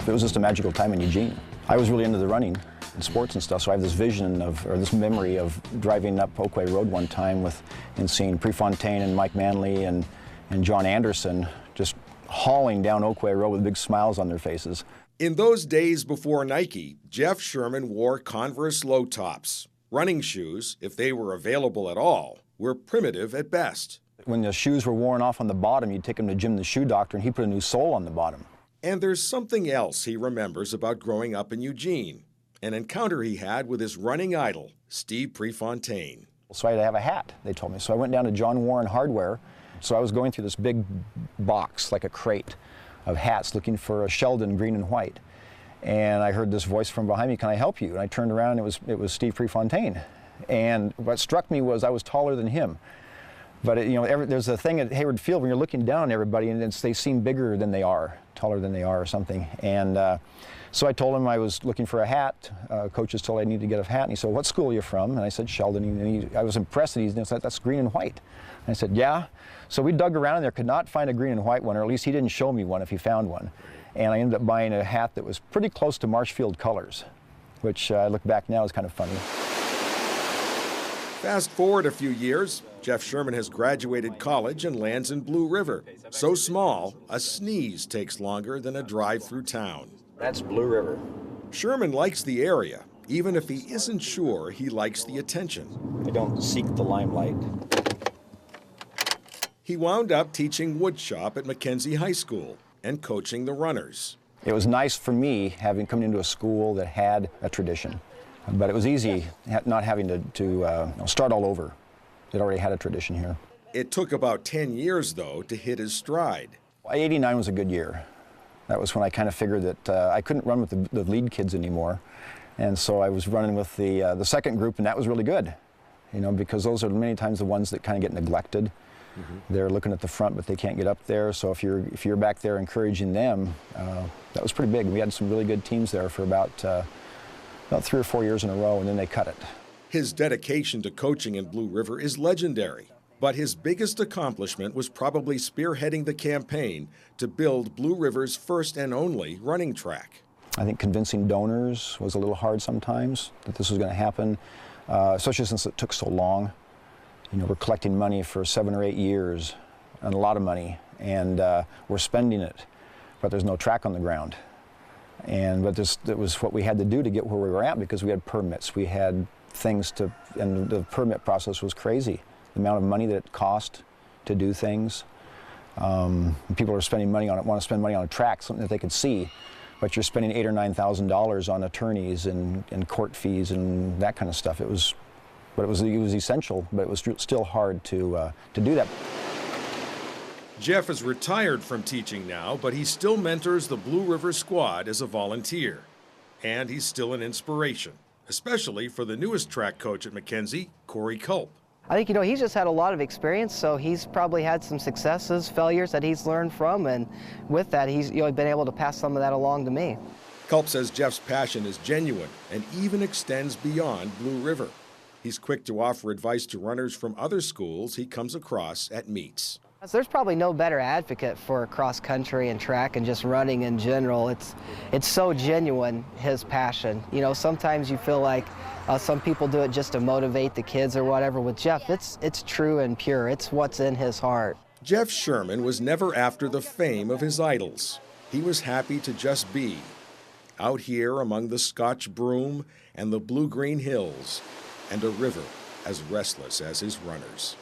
It was just a magical time in Eugene. I was really into the running and sports and stuff, so I have this vision of, or this memory of driving up Oakway Road one time and seeing Prefontaine and Mike Manley and John Anderson just hauling down Oakway Road with big smiles on their faces. In those days before Nike, Jeff Sherman wore Converse low tops. Running shoes, if they were available at all, were primitive at best. When the shoes were worn off on the bottom, you'd take them to Jim the shoe doctor and he'd put a new sole on the bottom. And there's something else he remembers about growing up in Eugene, an encounter he had with his running idol, Steve Prefontaine. So I had to have a hat, they told me. So I went down to John Warren Hardware. So I was going through this big box, like a crate of hats, looking for a Sheldon green and white. And I heard this voice from behind me, "Can I help you?" And I turned around, and it was Steve Prefontaine. And what struck me was I was taller than him. But there's a thing at Hayward Field when you're looking down on everybody, and they seem bigger than they are, taller than they are or something. And so I told him I was looking for a hat. Coaches told I needed to get a hat. And he said, "What school are you from?" And I said, "Sheldon." And I was impressed that he said, "That's green and white." And I said, "Yeah." So we dug around in there, could not find a green and white one, or at least he didn't show me one if he found one. And I ended up buying a hat that was pretty close to Marshfield colors, which I look back now is kind of funny. Fast forward a few years, Jeff Sherman has graduated college and lands in Blue River. So small, a sneeze takes longer than a drive through town. That's Blue River. Sherman likes the area, even if he isn't sure he likes the attention. I don't seek the limelight. He wound up teaching woodshop at Mackenzie High School and coaching the runners. It was nice for me coming into a school that had a tradition, but it was easy not having to start all over. It already had a tradition here. It took about 10 years, though, to hit his stride. 89 was a good year. That was when I kind of figured that I couldn't run with the lead kids anymore, and so I was running with the second group, and that was really good, because those are many times the ones that kind of get neglected. They're looking at the front, but they can't get up there. So if you're back there encouraging them, that was pretty big. We had some really good teams there for about 3 or 4 years in a row, and then they cut it. His dedication to coaching in Blue River is legendary, but his biggest accomplishment was probably spearheading the campaign to build Blue River's first and only running track. I think convincing donors was a little hard sometimes that this was going to happen, especially since it took so long. We're collecting money for 7 or 8 years, and a lot of money, and we're spending it, but there's no track on the ground. But it was what we had to do to get where we were at, because we had permits, we had things and the permit process was crazy. The amount of money that it cost to do things. People are spending money on it, want to spend money on a track, something that they could see, but you're spending $8,000 or $9,000 on attorneys and court fees and that kind of stuff. It was essential, but it was still hard to do that. Jeff is retired from teaching now, but he still mentors the Blue River squad as a volunteer. And he's still an inspiration, especially for the newest track coach at Mackenzie, Corey Culp. I think, he's just had a lot of experience, so he's probably had some successes, failures that he's learned from, and with that, he's been able to pass some of that along to me. Culp says Jeff's passion is genuine and even extends beyond Blue River. He's quick to offer advice to runners from other schools he comes across at meets. There's probably no better advocate for cross country and track and just running in general. It's so genuine, his passion. Sometimes you feel like some people do it just to motivate the kids or whatever. With Jeff, it's true and pure. It's what's in his heart. Jeff Sherman was never after the fame of his idols. He was happy to just be out here among the Scotch broom and the blue-green hills, and a river as restless as his runners.